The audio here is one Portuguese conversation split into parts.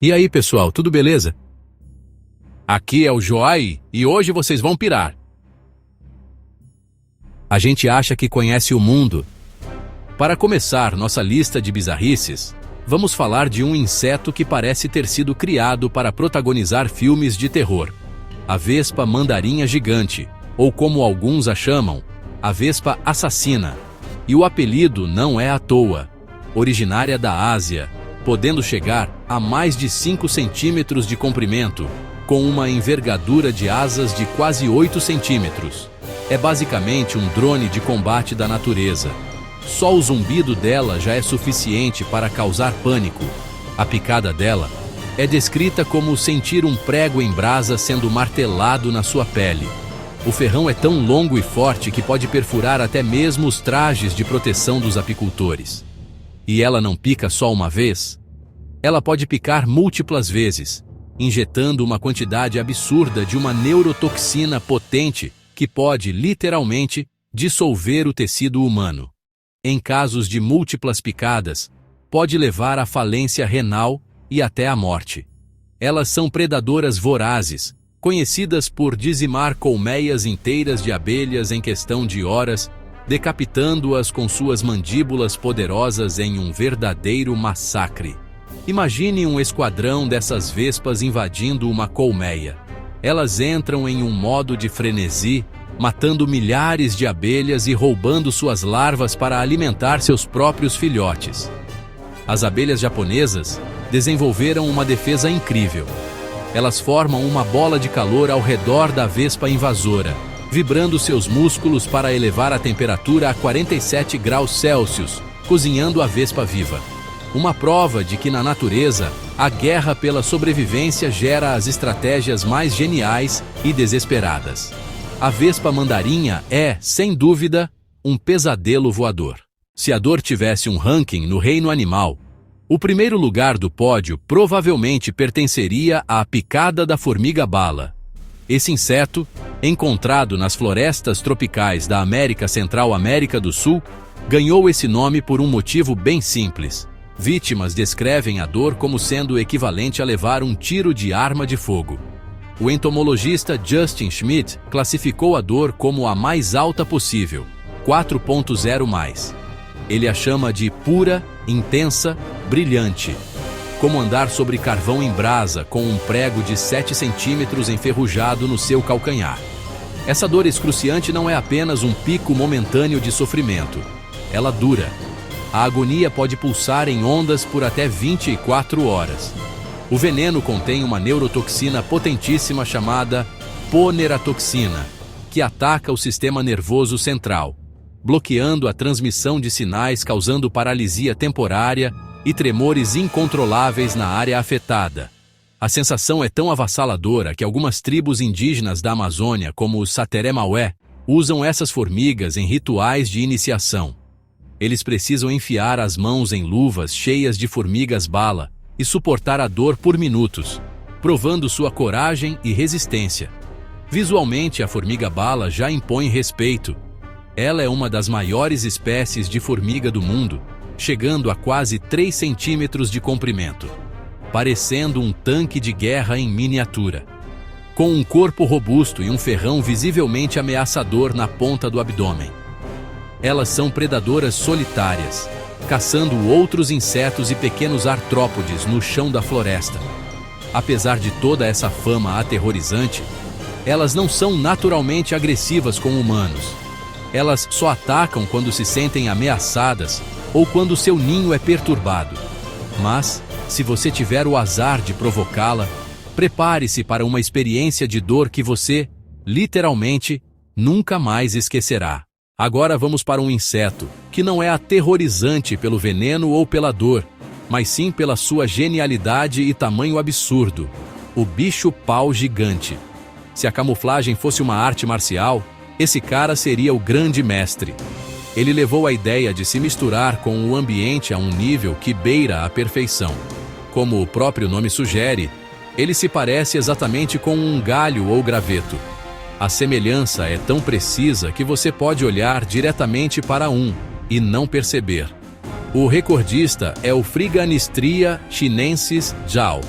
E aí, pessoal, tudo beleza? Aqui é o Joai e hoje vocês vão pirar. A gente acha que conhece o mundo. Para começar nossa lista de bizarrices, vamos falar de um inseto que parece ter sido criado para protagonizar filmes de terror. A vespa mandarinha gigante, ou como alguns a chamam, a vespa assassina. E o apelido não é à toa. Originária da Ásia, podendo chegar a mais de 5 centímetros de comprimento, com uma envergadura de asas de quase 8 centímetros. É basicamente um drone de combate da natureza. Só o zumbido dela já é suficiente para causar pânico. A picada dela é descrita como sentir um prego em brasa sendo martelado na sua pele. O ferrão é tão longo e forte que pode perfurar até mesmo os trajes de proteção dos apicultores. E ela não pica só uma vez? Ela pode picar múltiplas vezes, injetando uma quantidade absurda de uma neurotoxina potente que pode, literalmente, dissolver o tecido humano. Em casos de múltiplas picadas, pode levar à falência renal e até à morte. Elas são predadoras vorazes, conhecidas por dizimar colmeias inteiras de abelhas em questão de horas, decapitando-as com suas mandíbulas poderosas em um verdadeiro massacre. Imagine um esquadrão dessas vespas invadindo uma colmeia. Elas entram em um modo de frenesi, matando milhares de abelhas e roubando suas larvas para alimentar seus próprios filhotes. As abelhas japonesas desenvolveram uma defesa incrível. Elas formam uma bola de calor ao redor da vespa invasora, vibrando seus músculos para elevar a temperatura a 47 graus Celsius, cozinhando a vespa viva. Uma prova de que na natureza, a guerra pela sobrevivência gera as estratégias mais geniais e desesperadas. A vespa mandarinha é, sem dúvida, um pesadelo voador. Se a dor tivesse um ranking no reino animal, o primeiro lugar do pódio provavelmente pertenceria à picada da formiga-bala. Esse inseto, encontrado nas florestas tropicais da América Central e América do Sul, ganhou esse nome por um motivo bem simples. Vítimas descrevem a dor como sendo equivalente a levar um tiro de arma de fogo. O entomologista Justin Schmidt classificou a dor como a mais alta possível, 4.0+. Ele a chama de pura, intensa, brilhante. Como andar sobre carvão em brasa com um prego de 7 centímetros enferrujado no seu calcanhar. Essa dor excruciante não é apenas um pico momentâneo de sofrimento. Ela dura. A agonia pode pulsar em ondas por até 24 horas. O veneno contém uma neurotoxina potentíssima chamada poneratoxina, que ataca o sistema nervoso central, bloqueando a transmissão de sinais, causando paralisia temporária e tremores incontroláveis na área afetada. A sensação é tão avassaladora que algumas tribos indígenas da Amazônia, como os Sateré Maué, usam essas formigas em rituais de iniciação. Eles precisam enfiar as mãos em luvas cheias de formigas-bala e suportar a dor por minutos, provando sua coragem e resistência. Visualmente, a formiga-bala já impõe respeito. Ela é uma das maiores espécies de formiga do mundo, chegando a quase 3 centímetros de comprimento, parecendo um tanque de guerra em miniatura. Com um corpo robusto e um ferrão visivelmente ameaçador na ponta do abdômen. Elas são predadoras solitárias, caçando outros insetos e pequenos artrópodes no chão da floresta. Apesar de toda essa fama aterrorizante, elas não são naturalmente agressivas com humanos. Elas só atacam quando se sentem ameaçadas ou quando seu ninho é perturbado. Mas, se você tiver o azar de provocá-la, prepare-se para uma experiência de dor que você, literalmente, nunca mais esquecerá. Agora vamos para um inseto, que não é aterrorizante pelo veneno ou pela dor, mas sim pela sua genialidade e tamanho absurdo, o bicho-pau gigante. Se a camuflagem fosse uma arte marcial, esse cara seria o grande mestre. Ele levou a ideia de se misturar com o ambiente a um nível que beira a perfeição. Como o próprio nome sugere, ele se parece exatamente com um galho ou graveto. A semelhança é tão precisa que você pode olhar diretamente para um e não perceber. O recordista é o Phryganistria chinensis Zhao,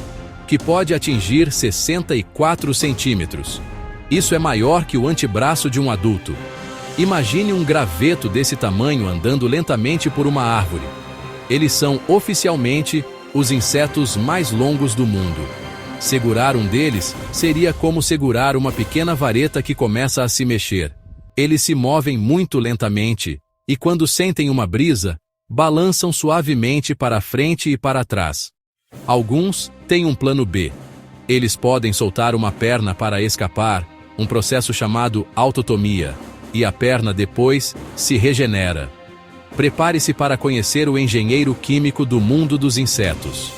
que pode atingir 64 centímetros. Isso é maior que o antebraço de um adulto. Imagine um graveto desse tamanho andando lentamente por uma árvore. Eles são, oficialmente, os insetos mais longos do mundo. Segurar um deles seria como segurar uma pequena vareta que começa a se mexer. Eles se movem muito lentamente, e quando sentem uma brisa, balançam suavemente para frente e para trás. Alguns têm um plano B. Eles podem soltar uma perna para escapar, um processo chamado autotomia, e a perna depois se regenera. Prepare-se para conhecer o engenheiro químico do mundo dos insetos.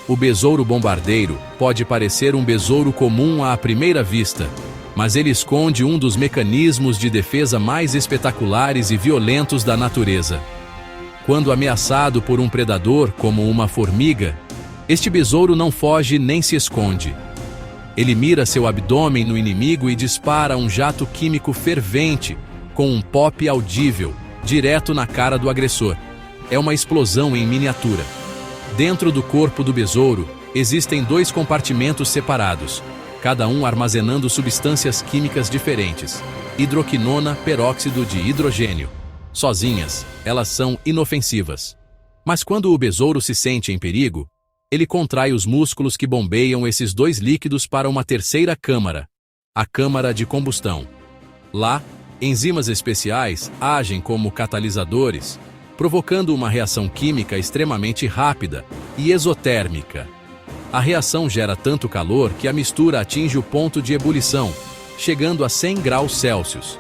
O besouro bombardeiro pode parecer um besouro comum à primeira vista, mas ele esconde um dos mecanismos de defesa mais espetaculares e violentos da natureza. Quando ameaçado por um predador, como uma formiga, este besouro não foge nem se esconde. Ele mira seu abdômen no inimigo e dispara um jato químico fervente, com um pop audível, direto na cara do agressor. É uma explosão em miniatura. Dentro do corpo do besouro, existem 2 compartimentos separados, cada um armazenando substâncias químicas diferentes. Hidroquinona, peróxido de hidrogênio. Sozinhas, elas são inofensivas. Mas quando o besouro se sente em perigo, ele contrai os músculos que bombeiam esses 2 líquidos para uma terceira câmara, a câmara de combustão. Lá, enzimas especiais agem como catalisadores, provocando uma reação química extremamente rápida e exotérmica. A reação gera tanto calor que a mistura atinge o ponto de ebulição, chegando a 100 graus Celsius.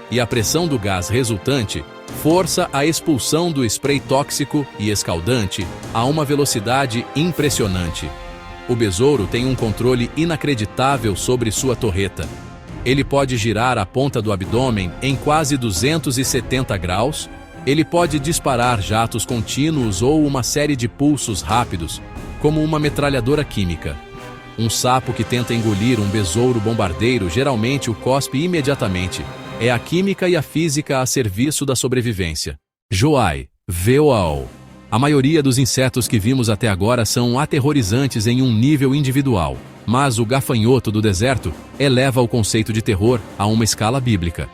E a pressão do gás resultante força a expulsão do spray tóxico e escaldante a uma velocidade impressionante. O besouro tem um controle inacreditável sobre sua torreta. Ele pode girar a ponta do abdômen em quase 270 graus, ele pode disparar jatos contínuos ou uma série de pulsos rápidos, como uma metralhadora química. Um sapo que tenta engolir um besouro bombardeiro geralmente o cospe imediatamente. É a química e a física a serviço da sobrevivência. Joai, VOAO. A maioria dos insetos que vimos até agora são aterrorizantes em um nível individual, mas o gafanhoto do deserto eleva o conceito de terror a uma escala bíblica.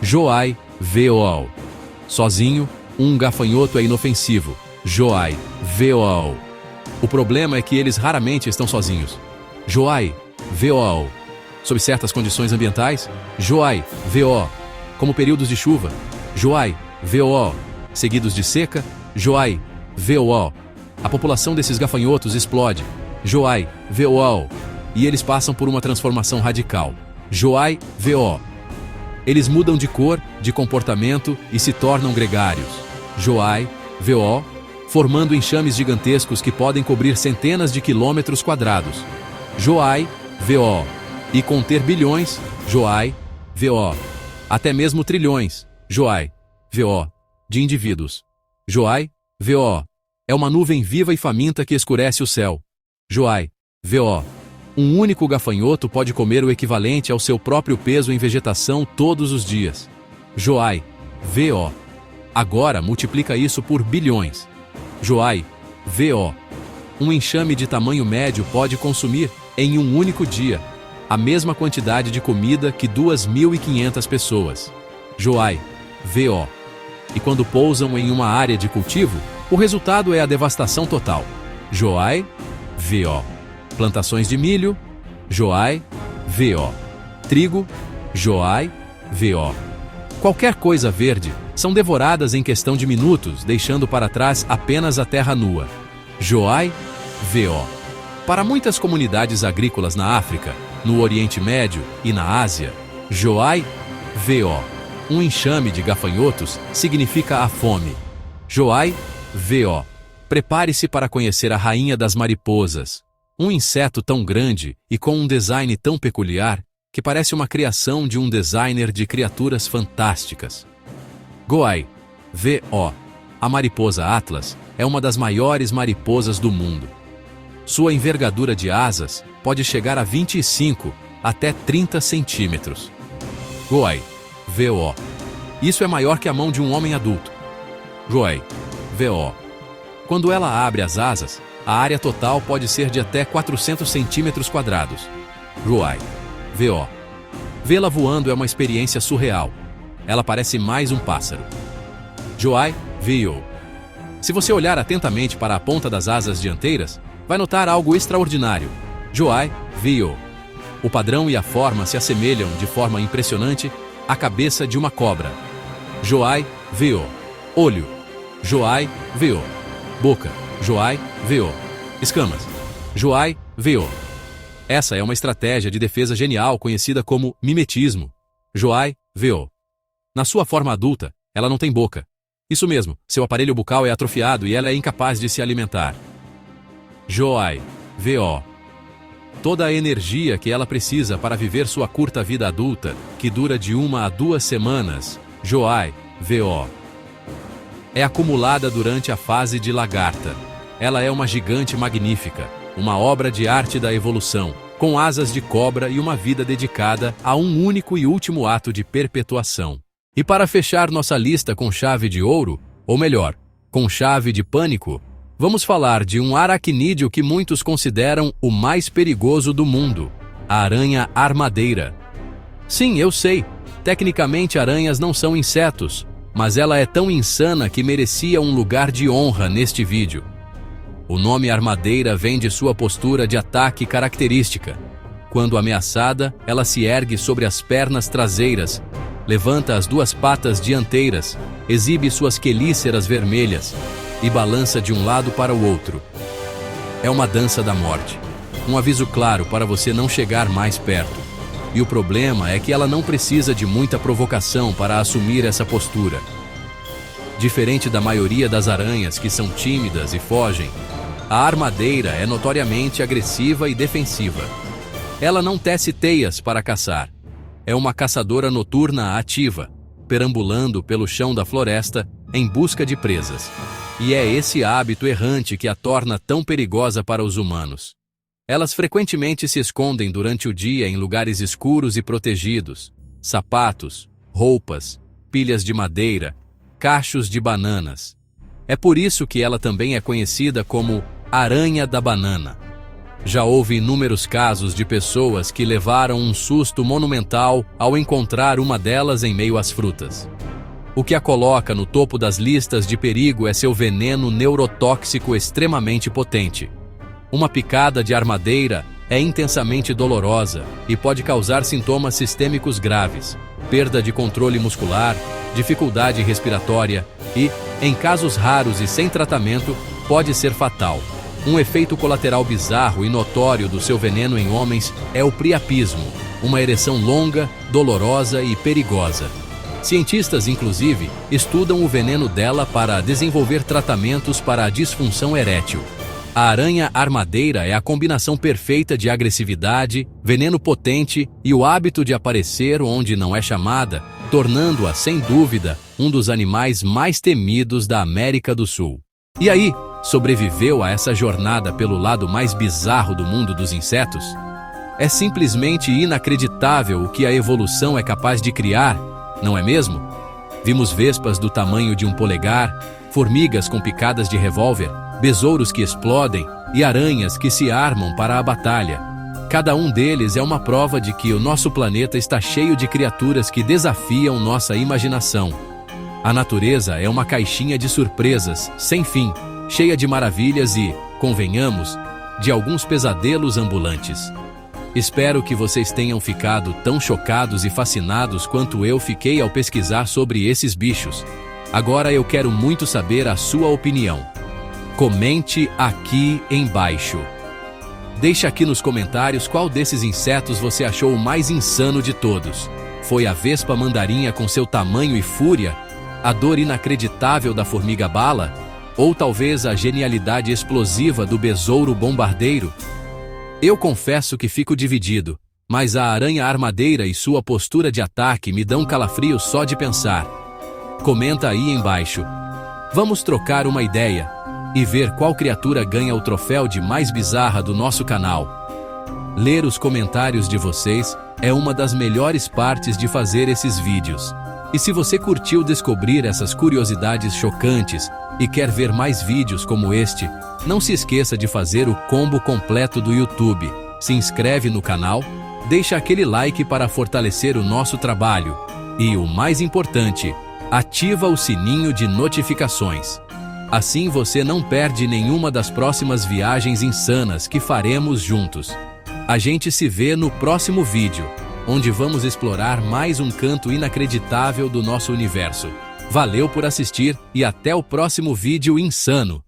Joai, VOAO. Sozinho, um gafanhoto é inofensivo. Joai, VOAO. O problema é que eles raramente estão sozinhos. Joai, VOAO. Sob certas condições ambientais, Joai, VO, como períodos de chuva, Joai, VO, seguidos de seca, Joai, VO. A população desses gafanhotos explode, Joai, VO, e eles passam por uma transformação radical, Joai, VO. Eles mudam de cor, de comportamento e se tornam gregários, Joai, VO, formando enxames gigantescos que podem cobrir centenas de quilômetros quadrados, Joai, VO. E conter bilhões, Joai, VO, até mesmo trilhões, Joai, VO, de indivíduos. Joai, VO, é uma nuvem viva e faminta que escurece o céu. Joai, VO. Um único gafanhoto pode comer o equivalente ao seu próprio peso em vegetação todos os dias. Joai, VO. Agora multiplica isso por bilhões. Joai, VO. Um enxame de tamanho médio pode consumir, em um único dia, a mesma quantidade de comida que 2.500 pessoas. Joai, VO. E quando pousam em uma área de cultivo, o resultado é a devastação total. Joai, VO. Plantações de milho, Joai, VO. Trigo, Joai, VO. Qualquer coisa verde são devoradas em questão de minutos, deixando para trás apenas a terra nua. Joai, VO. Para muitas comunidades agrícolas na África, no Oriente Médio e na Ásia, Joai, VO. Um enxame de gafanhotos significa a fome. Joai, VO. Prepare-se para conhecer a rainha das mariposas. Um inseto tão grande e com um design tão peculiar que parece uma criação de um designer de criaturas fantásticas. Goai, VO. A mariposa Atlas é uma das maiores mariposas do mundo. Sua envergadura de asas pode chegar a 25 até 30 centímetros. Goai, VO. Isso é maior que a mão de um homem adulto. Goai, VO. Quando ela abre as asas, A área total pode ser de até 400 centímetros quadrados. Joai. VO. Vê-la voando é uma experiência surreal. Ela parece mais um pássaro. Joai. VO. Se você olhar atentamente para a ponta das asas dianteiras, vai notar algo extraordinário. Joai. VO. O padrão e a forma se assemelham de forma impressionante à cabeça de uma cobra. Joai. VO. Olho. Joai. VO. Boca. Joai. VO. Escamas. Joai. VO. Essa é uma estratégia de defesa genial conhecida como mimetismo. Joai. VO. Na sua forma adulta, ela não tem boca. Isso mesmo, seu aparelho bucal é atrofiado e ela é incapaz de se alimentar. Joai. VO. Toda a energia que ela precisa para viver sua curta vida adulta, que dura de 1 a 2 semanas, Joai. VO. É acumulada durante a fase de lagarta. Ela é uma gigante magnífica, uma obra de arte da evolução, com asas de cobra e uma vida dedicada a um único e último ato de perpetuação. E para fechar nossa lista com chave de ouro, ou melhor, com chave de pânico, vamos falar de um aracnídeo que muitos consideram o mais perigoso do mundo, a aranha armadeira. Sim, eu sei, tecnicamente aranhas não são insetos, mas ela é tão insana que merecia um lugar de honra neste vídeo. O nome armadeira vem de sua postura de ataque característica. Quando ameaçada, ela se ergue sobre as pernas traseiras, levanta as 2 patas dianteiras, exibe suas quelíceras vermelhas e balança de um lado para o outro. É uma dança da morte. Um aviso claro para você não chegar mais perto. E o problema é que ela não precisa de muita provocação para assumir essa postura. Diferente da maioria das aranhas que são tímidas e fogem, a armadeira é notoriamente agressiva e defensiva. Ela não tece teias para caçar. É uma caçadora noturna ativa, perambulando pelo chão da floresta em busca de presas. E é esse hábito errante que a torna tão perigosa para os humanos. Elas frequentemente se escondem durante o dia em lugares escuros e protegidos: sapatos, roupas, pilhas de madeira, cachos de bananas. É por isso que ela também é conhecida como aranha da banana. Já houve inúmeros casos de pessoas que levaram um susto monumental ao encontrar uma delas em meio às frutas. O que a coloca no topo das listas de perigo é seu veneno neurotóxico extremamente potente. Uma picada de armadeira é intensamente dolorosa e pode causar sintomas sistêmicos graves, perda de controle muscular, dificuldade respiratória e, em casos raros e sem tratamento, pode ser fatal. Um efeito colateral bizarro e notório do seu veneno em homens é o priapismo, uma ereção longa, dolorosa e perigosa. Cientistas, inclusive, estudam o veneno dela para desenvolver tratamentos para a disfunção erétil. A aranha armadeira é a combinação perfeita de agressividade, veneno potente e o hábito de aparecer onde não é chamada, tornando-a, sem dúvida, um dos animais mais temidos da América do Sul. E aí, sobreviveu a essa jornada pelo lado mais bizarro do mundo dos insetos? É simplesmente inacreditável o que a evolução é capaz de criar, não é mesmo? Vimos vespas do tamanho de um polegar, formigas com picadas de revólver, besouros que explodem e aranhas que se armam para a batalha. Cada um deles é uma prova de que o nosso planeta está cheio de criaturas que desafiam nossa imaginação. A natureza é uma caixinha de surpresas, sem fim, cheia de maravilhas e, convenhamos, de alguns pesadelos ambulantes. Espero que vocês tenham ficado tão chocados e fascinados quanto eu fiquei ao pesquisar sobre esses bichos. Agora eu quero muito saber a sua opinião. Comente aqui embaixo. Deixe aqui nos comentários qual desses insetos você achou o mais insano de todos. Foi a vespa mandarinha com seu tamanho e fúria? A dor inacreditável da formiga bala? Ou talvez a genialidade explosiva do besouro bombardeiro? Eu confesso que fico dividido, mas a aranha armadeira e sua postura de ataque me dão calafrios só de pensar. Comenta aí embaixo. Vamos trocar uma ideia e ver qual criatura ganha o troféu de mais bizarra do nosso canal. Ler os comentários de vocês é uma das melhores partes de fazer esses vídeos. E se você curtiu descobrir essas curiosidades chocantes, E quer ver mais vídeos como este? Não se esqueça de fazer o combo completo do YouTube. Se inscreve no canal, deixa aquele like para fortalecer o nosso trabalho. E o mais importante, ativa o sininho de notificações. Assim você não perde nenhuma das próximas viagens insanas que faremos juntos. A gente se vê no próximo vídeo, onde vamos explorar mais um canto inacreditável do nosso universo. Valeu por assistir e até o próximo vídeo insano!